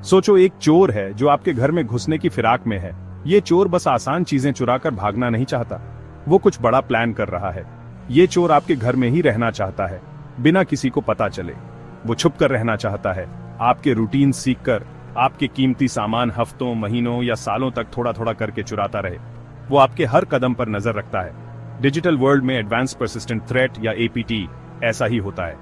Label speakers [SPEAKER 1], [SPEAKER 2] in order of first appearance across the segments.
[SPEAKER 1] सोचो, एक चोर है जो आपके घर में घुसने की फिराक में है। ये चोर बस आसान चीजें चुराकर भागना नहीं चाहता, वो कुछ बड़ा प्लान कर रहा है। ये चोर आपके घर में ही रहना चाहता है, बिना किसी को पता चले। वो छुप कर रहना चाहता है, आपके रूटीन सीखकर आपके कीमती सामान हफ्तों, महीनों या सालों तक थोड़ा थोड़ा करके चुराता रहे। वो आपके हर कदम पर नजर रखता है। डिजिटल वर्ल्ड में एडवांस परसिस्टेंट थ्रेट या एपीटी ऐसा ही होता है।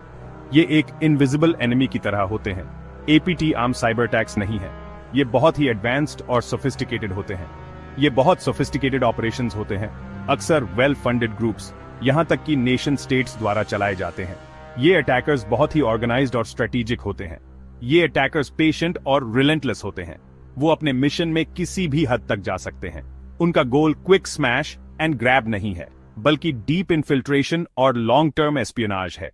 [SPEAKER 1] ये एक इनविजिबल एनिमी की तरह होते हैं। एपीटी आम साइबर अटैक्स नहीं है, ये बहुत ही एडवांस्ड और सोफिस्टिकेटेड होते हैं। ये बहुत सोफिस्टिकेटेड ऑपरेशंस होते हैं, अक्सर वेल फंडेड ग्रुप्स, यहां तक कि नेशन स्टेट्स द्वारा चलाए जाते हैं। ये अटैकर्स बहुत ही ऑर्गेनाइज्ड और स्ट्रेटेजिक होते हैं। ये अटैकर्स पेशेंट और रिलेंटलेस होते हैं। वो अपने मिशन में किसी भी हद तक जा सकते हैं। उनका गोल क्विक स्मैश एंड ग्रैब नहीं है, बल्कि डीप इन्फिल्ट्रेशन और लॉन्ग टर्म एस्पियोनाज है।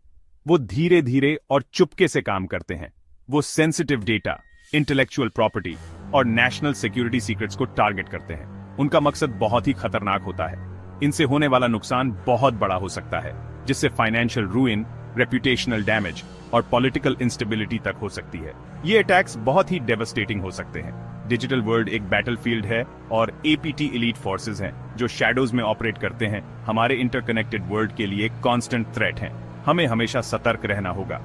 [SPEAKER 1] वो धीरे धीरे और चुपके से काम करते हैं। वो सेंसिटिव डेटा, इंटेलेक्चुअल प्रॉपर्टी और नेशनल सिक्योरिटी सीक्रेट्स को टारगेट करते हैं। उनका मकसद बहुत ही खतरनाक होता है। इनसे होने वाला नुकसान बहुत बड़ा हो सकता है, जिससे फाइनेंशियल रूइन, रेप्यूटेशनल डैमेज और पॉलिटिकल इंस्टेबिलिटी तक हो सकती है। ये अटैक्स बहुत ही डेवास्टेटिंग हो सकते हैं। डिजिटल वर्ल्ड एक बैटलफील्ड है और एपीटी एलीट फोर्सेस हैं जो शैडोज में ऑपरेट करते हैं। हमारे इंटरकनेक्टेड वर्ल्ड के लिए कांस्टेंट थ्रेट हैं। हमें हमेशा सतर्क रहना होगा।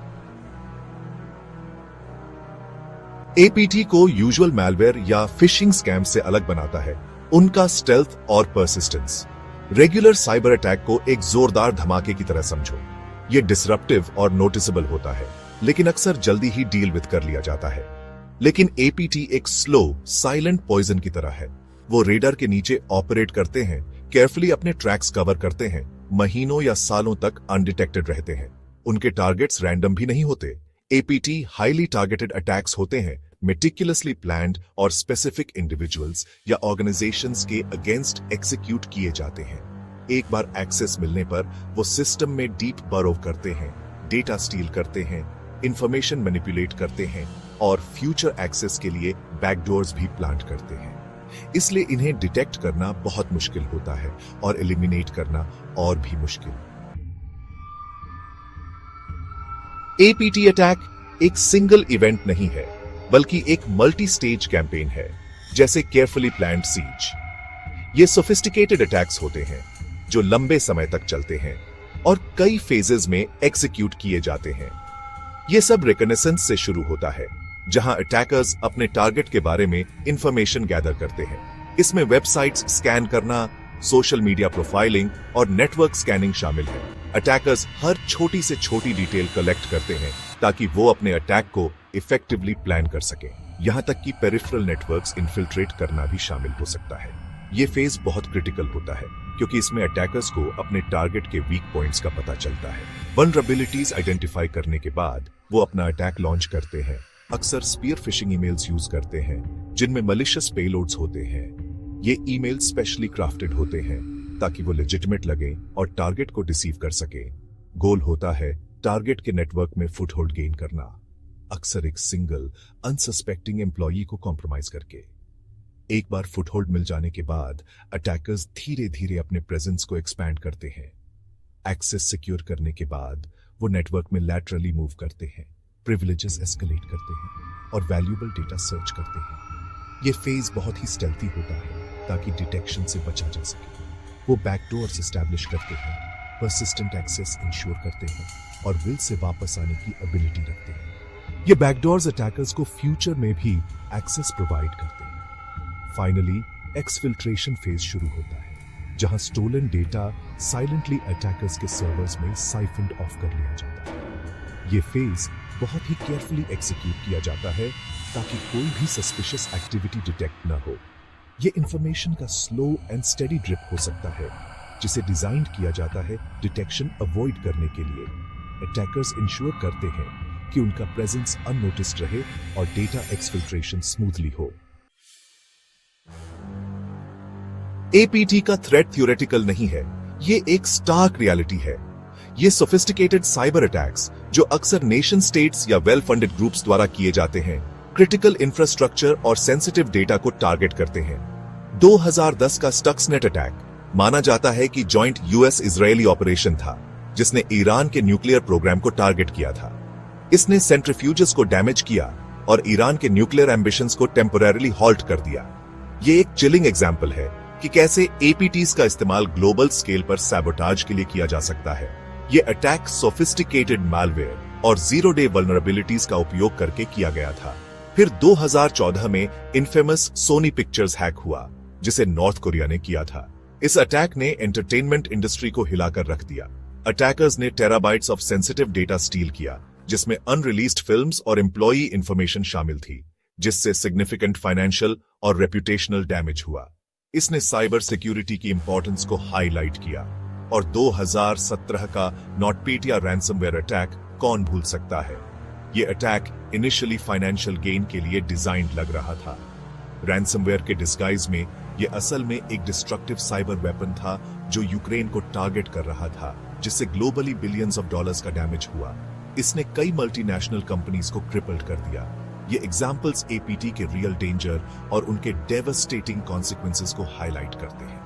[SPEAKER 2] एपीटी को यूजुअल मैलवेयर या फिशिंग स्कैम से अलग बनाता है उनका स्टेल्थ और परसिस्टेंस। रेगुलर साइबर अटैक को एक जोरदार धमाके की तरह समझो। ये डिसरप्टिव और नोटिसेबल होता है, लेकिन अक्सर जल्दी ही डील विद कर लिया जाता है। लेकिन एपीटी एक स्लो, साइलेंट पॉइजन की तरह है। वो रेडर के नीचे ऑपरेट करते हैं, केयरफुली अपने ट्रैक्स कवर करते हैं, महीनों या सालों तक अनडिटेक्टेड रहते हैं। उनके टारगेट्स रैंडम भी नहीं होते। एपीटी हाईली टारगेटेड अटैक्स होते हैं, मेटिकुलसली प्लान्ड और स्पेसिफिक इंडिविजुअल्स या ऑर्गेनाइजेशंस के अगेंस्ट एग्जीक्यूट किए जाते हैं। एक बार एक्सेस मिलने पर वो सिस्टम में डीप बरो करते हैं, डेटा स्टील करते हैं, इंफॉर्मेशन मैनिपुलेट करते हैं और फ्यूचर एक्सेस के लिए बैकडोर्स भी प्लांट करते हैं। इसलिए इन्हें डिटेक्ट करना बहुत मुश्किल होता है और एलिमिनेट करना और भी मुश्किल। एपीटी अटैक एक सिंगल इवेंट नहीं है, बल्कि एक मल्टी स्टेज कैंपेन है, जैसे केयरफुली प्लान्ड सीज। ये सोफिस्टिकेटेड अटैक्स होते हैं जो लंबे समय तक चलते हैं और कई फेजेस में एग्जीक्यूट किए जाते हैं। यह सब रिकनेसेंस से शुरू होता है, जहां अटैकर्स अपने टारगेट के बारे में इंफॉर्मेशन गैदर करते हैं। इसमें वेबसाइट्स स्कैन करना, सोशल मीडिया प्रोफाइलिंग और नेटवर्क स्कैनिंग शामिल है। अटैकर्स हर छोटी से छोटी डिटेल कलेक्ट करते हैं ताकि वो अपने अटैक को इफेक्टिवली प्लान कर सकें। यहां तक कि पेरिफेरल नेटवर्क्स इन्फिल्ट्रेट करना भी शामिल हो सकता है। ये फेज बहुत क्रिटिकल होता है क्योंकि इसमें अटैकर्स को अपने टारगेट के वीक पॉइंट्स का पता चलता है। वल्नरेबिलिटीज आइडेंटिफाई करने के बाद वो अपना अटैक लॉन्च करते हैं। अक्सर स्पीयर फिशिंग ईमेल्स यूज करते हैं जिनमें मलिशियस पेलोड्स होते हैं। ये ईमेल स्पेशली क्राफ्टेड होते हैं ताकि वो लेजिटिमेट लगे और टारगेट को डिसीव कर सके। गोल होता है टारगेट के नेटवर्क में फुटहोल्ड गेन करना, अक्सर एक सिंगल अनसस्पेक्टिंग एम्प्लॉई को कॉम्प्रोमाइज करके। एक बार फुटहोल्ड मिल जाने के बाद अटैकर्स धीरे धीरे अपने प्रेजेंस को एक्सपैंड करते हैं। एक्सेस सिक्योर करने के बाद वो नेटवर्क में लैटरली मूव करते हैं, प्रिविलेजेस एस्केलेट करते हैं और वैल्यूएबल डेटा सर्च करते हैं। ये फेज बहुत ही स्टेल्थी होता है ताकि डिटेक्शन से बचा जा सके। वो बैकडोर्स एस्टैब्लिश करते हैं, परसिस्टेंट एक्सेस इंश्योर करते हैं और विल से वापस आने की एबिलिटी रखते हैं। ये बैकडोर्स अटैकर्स को फ्यूचर में भी एक्सेस प्रोवाइड करते हैं। फाइनली एक्सफिल्ट्रेशन फेज शुरू होता है, जहां स्टोलन डेटा साइलेंटली अटैकर्स के सर्वर्स में साइफन्ड ऑफ कर लिया जाता है। ये फेज बहुत ही केयरफुली एग्जीक्यूट किया जाता है ताकि कोई भी सस्पिशियस एक्टिविटी डिटेक्ट न हो। ये इंफॉर्मेशन का स्लो एंड स्टेडी ड्रिप हो सकता है, जिसे डिजाइन किया जाता है डिटेक्शन अवॉइड करने के लिए। अटैकर्स इंश्योर करते हैं कि उनका प्रेजेंस अननोटिस्ड रहे और डेटा एक्सफिल्ट्रेशन स्मूथली हो। एपीटी का थ्रेट थ्योरेटिकल नहीं है, ये एक स्टार्क रियलिटी है। ये सोफिस्टिकेटेड साइबर अटैक्स जो अक्सर नेशन स्टेट्स या वेल फंडेड ग्रुप्स द्वारा किए जाते हैं, क्रिटिकल इंफ्रास्ट्रक्चर और सेंसिटिव डेटा को टारगेट करते हैं। 2010 का स्टक्सनेट अटैक माना जाता है कि जॉइंट यूएस इजरायली ऑपरेशन था, जिसने ईरान के न्यूक्लियर प्रोग्राम को टारगेट किया था। इसने सेंट्रीफ्यूजेस को डैमेज किया, और ईरान के न्यूक्लियर एम्बिशंस को टेम्पोरेरली हॉल्ट कर दिया। ये एक चिलिंग एग्जाम्पल है कि कैसे एपीटीज का इस्तेमाल ग्लोबल स्केल पर सैबोटाज के लिए किया जा सकता है। ये अटैक सोफिस्टिकेटेड मैलवेयर और जीरो डे वल्नरेबिलिटीज का उपयोग करके किया गया था। फिर 2014 में इनफेमस सोनी पिक्चर्स हैक हुआ, जिसे नॉर्थ कोरिया ने किया था। इस अटैक ने एंटरटेनमेंट इंडस्ट्री को हिलाकर रख दिया। अटैकर्स ने terabytes of sensitive data steel किया, जिसमें अनरिलीज्ड फिल्म्स और एम्प्लॉई इंफॉर्मेशन शामिल थी, जिससे सिग्निफिकेंट फाइनेंशियल और रेप्यूटेशनल डैमेज हुआ। इसने साइबर सिक्योरिटी की इंपॉर्टेंस को हाईलाइट किया। और 2017 का नॉटपेटिया रैंसमवेयर अटैक कौन भूल सकता है। ये अटैक इनिशियली फाइनेंशियल गेन के लिए डिजाइंड लग रहा था। रैंसमवेयर के डिस्गाइज में ये असल में एक डिस्ट्रक्टिव साइबर वेपन था जो यूक्रेन को टारगेट कर रहा था, जिससे ग्लोबली बिलियंस ऑफ डॉलर्स का डैमेज हुआ। इसने कई मल्टीनेशनल कंपनीज को क्रिपल्ड कर दिया। ये एग्जाम्पल्स एपीटी के रियल डेंजर और उनके डेवस्टेटिंग कॉन्सिक्वेंसेस को हाईलाइट करते हैं।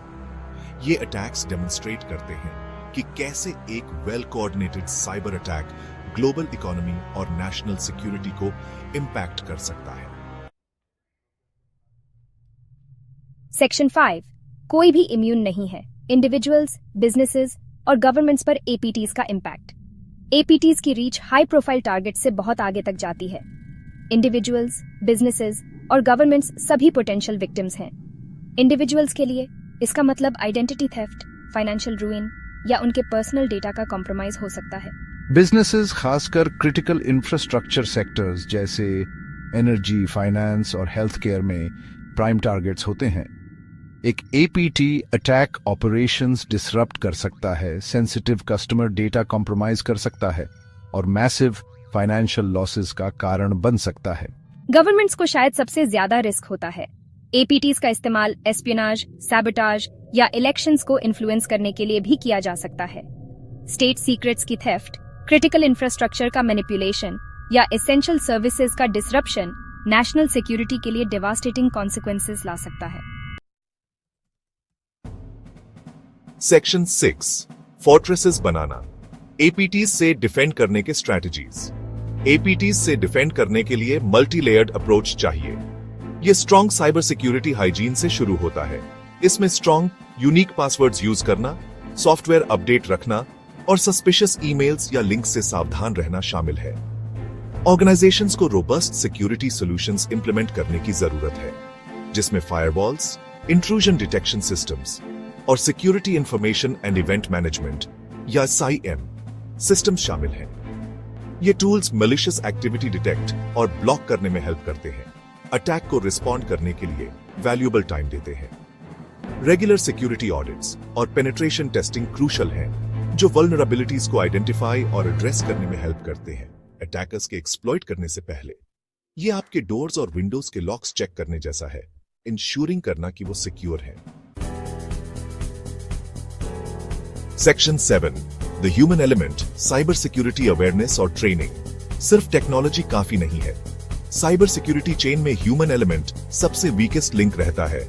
[SPEAKER 2] ये अटैक्स डेमोन्स्ट्रेट करते हैं कि कैसे एक well coordinated cyber attack global economy और नेशनल सिक्योरिटी को इंपैक्ट कर सकता है।
[SPEAKER 3] सेक्शन 5, कोई भी इम्यून नहीं है। इंडिविजुअल्स, बिजनेसेस और गवर्नमेंट्स पर एपीटीज का इम्पैक्ट। एपीटीज की रीच हाई प्रोफाइल टारगेट से बहुत आगे तक जाती है। इंडिविजुअल्स, बिजनेसेस और गवर्नमेंट्स सभी पोटेंशियल विक्टिम्स हैं। इंडिविजुअल्स के लिए इसका मतलब आइडेंटिटी थेफ्ट, फाइनेंशियल रूइन या उनके पर्सनल डेटा का कॉम्प्रोमाइज हो सकता है।
[SPEAKER 4] बिजनेसेस, खासकर क्रिटिकल इंफ्रास्ट्रक्चर सेक्टर्स जैसे एनर्जी, फाइनेंस और हेल्थ केयर में प्राइम टारगेट्स होते हैं। एक एपीटी अटैक ऑपरेशंस डिसरप्ट कर सकता है, सेंसिटिव कस्टमर डेटा कॉम्प्रोमाइज कर सकता है और मैसिव फाइनेंशियल लॉसेस का कारण बन सकता है।
[SPEAKER 3] गवर्नमेंट्स को शायद सबसे ज्यादा रिस्क होता है। एपीटीज का इस्तेमाल एस्पियोनाज, सैबोटाज या इलेक्शंस को इन्फ्लुएंस करने के लिए भी किया जा सकता है। स्टेट सीक्रेट्स की थेफ्ट, क्रिटिकल इंफ्रास्ट्रक्चर का मैनिपुलेशन या एसेंशियल सर्विसेज का डिसरप्शन नेशनल सिक्योरिटी के लिए डेवास्टेटिंग कॉन्सिक्वेंसेस ला सकता है।
[SPEAKER 2] सेक्शन 6, फोर्ट्रेसेस बनाना। एपीटीज से डिफेंड करने के स्ट्रैटेजीज। एपीटीज से डिफेंड करने के लिए मल्टी लेयर्ड अप्रोच चाहिए। यह स्ट्रॉन्ग साइबर सिक्योरिटी हाइजीन से शुरू होता है। इसमें स्ट्रॉन्ग यूनिक पासवर्ड्स यूज करना, सॉफ्टवेयर अपडेट रखना और सस्पिशियस ईमेल्स या लिंक्स से सावधान रहना शामिल है। ऑर्गेनाइजेशंस को रोबस्ट सिक्योरिटी सॉल्यूशंस इंप्लीमेंट करने की जरूरत है, जिसमें फायरवॉल्स, इंट्रूजन डिटेक्शन सिस्टम्स और security information and event management या SIEM सिस्टम्स शामिल हैं। ये टूल्स मैलिशियस एक्टिविटी डिटेक्ट और ब्लॉक करने में हेल्प करते हैं, अटैक को रिस्पॉन्ड करने के लिए वैल्यूएबल टाइम देते हैं। रेगुलर सिक्योरिटी ऑडिट्स और पेनिट्रेशन टेस्टिंग क्रूशल हैं, जो वल्नरेबिलिटीज को आइडेंटिफाई और एड्रेस करने में हेल्प करते हैं अटैकर्स के एक्सप्लॉइट करने से पहले। ये आपके डोर्स और विंडोज के लॉक्स चेक करने जैसा है, इंश्योरिंग करना कि वो सिक्योर है। Section 7, the human element, cyber security awareness और ट्रेनिंग। सिर्फ टेक्नोलॉजी काफी नहीं है। साइबर सिक्योरिटी चेन में ह्यूमन एलिमेंट सबसे वीकेस्ट लिंक रहता है।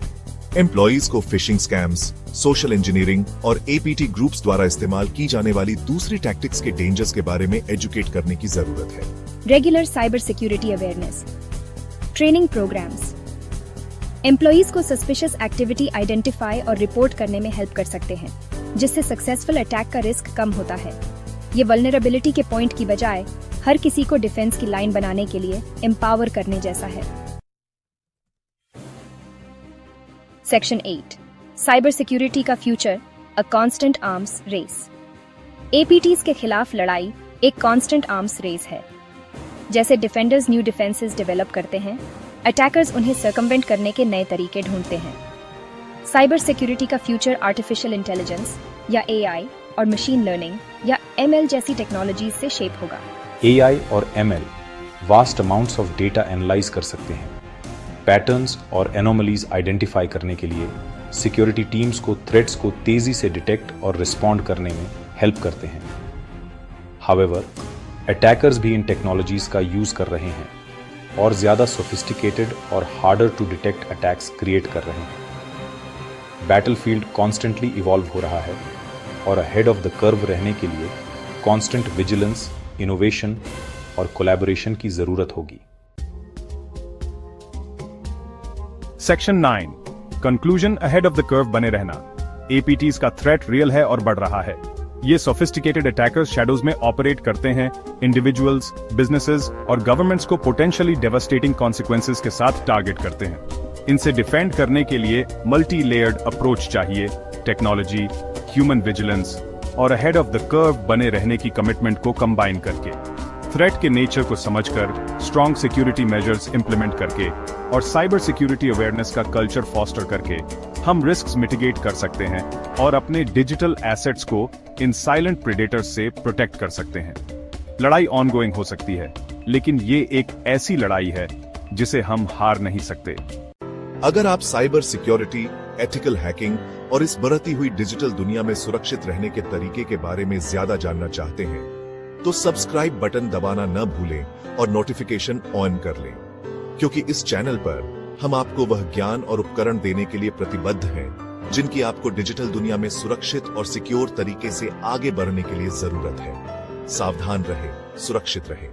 [SPEAKER 2] एम्प्लॉइज को फिशिंग स्कैम्स, सोशल इंजीनियरिंग और एपीटी ग्रुप्स द्वारा इस्तेमाल की जाने वाली दूसरी टैक्टिक्स के डेंजर्स के बारे में एजुकेट करने की जरूरत है।
[SPEAKER 3] Regular cyber security awareness, training programmes employees को सस्पिशियस एक्टिविटी आइडेंटिफाई और रिपोर्ट करने में हेल्प कर सकते हैं, जिससे सक्सेसफुल अटैक का रिस्क कम होता है। ये वल्नरेबिलिटी के पॉइंट की बजाय हर किसी को डिफेंस की लाइन बनाने के लिए एम्पावर करने जैसा है। सेक्शन 8, साइबर सिक्योरिटी का future, a constant arms race. APTs के खिलाफ लड़ाई एक कांस्टेंट आर्म्स रेस है। जैसे डिफेंडर्स न्यू डिफेंसेस डेवलप करते हैं, अटैकर्स उन्हें सर्कमवेंट करने के नए तरीके ढूंढते हैं। साइबर सिक्योरिटी का फ्यूचर आर्टिफिशियल इंटेलिजेंस या AI और मशीन लर्निंग या ML जैसी टेक्नोलॉजीज से शेप होगा।
[SPEAKER 5] AI और ML vast amounts of data analyse कर सकते हैं। पैटर्न्स और एनोमलीज आइडेंटिफाई करने के लिए सिक्योरिटी टीम्स को थ्रेट्स को तेजी से डिटेक्ट और रिस्पॉन्ड करने में हेल्प करते हैं। हाउएवर, अटैकर्स भी इन टेक्नोलॉजीज का यूज कर रहे हैं और ज्यादा सोफिस्टिकेटेड और harder to detect attacks create कर रहे हैं। बैटलफील्ड कॉन्स्टेंटली इवॉल्व हो रहा है और अहेड ऑफ द कर्व रहने के लिए कॉन्स्टेंट विजिलेंस, इनोवेशन और कोलैबोरेशन की जरूरत होगी।
[SPEAKER 1] Section 9, conclusion ahead of the curve बने रहना। एपीटीज का थ्रेट रियल है और बढ़ रहा है। ये सोफिस्टिकेटेड अटैकर्स शैडोज में ऑपरेट करते हैं, इंडिविजुअल्स, बिजनेसेस और गवर्नमेंट्स को पोटेंशियली डेवास्टेटिंग कॉन्सिक्वेंसेस के साथ टारगेट करते हैं। इनसे डिफेंड करने के लिए मल्टी लेयर्ड अप्रोच चाहिए, टेक्नोलॉजी, ह्यूमन विजिलेंस और अहेड ऑफ द कर्व बने रहने की कमिटमेंट को कंबाइन करके, थ्रेट के नेचर को समझकर, स्ट्रॉन्ग सिक्योरिटी मेजर्स इंप्लीमेंट करके और साइबर सिक्योरिटी अवेयरनेस का कल्चर फॉस्टर करके हम रिस्क्स मिटिगेट कर सकते हैं और अपने डिजिटल एसेट्स को इन साइलेंट प्रेडेटर्स से प्रोटेक्ट कर सकते हैं। लड़ाई ऑनगोइंग हो सकती है, लेकिन ये एक ऐसी लड़ाई है जिसे हम हार नहीं सकते।
[SPEAKER 2] अगर आप साइबर सिक्योरिटी, एथिकल हैकिंग और इस बढ़ती हुई डिजिटल दुनिया में सुरक्षित रहने के तरीके के बारे में ज्यादा जानना चाहते हैं, तो सब्सक्राइब बटन दबाना न भूलें और नोटिफिकेशन ऑन कर लें, क्योंकि इस चैनल पर हम आपको वह ज्ञान और उपकरण देने के लिए प्रतिबद्ध हैं जिनकी आपको डिजिटल दुनिया में सुरक्षित और सिक्योर तरीके से आगे बढ़ने के लिए जरूरत है। सावधान रहें, सुरक्षित रहें।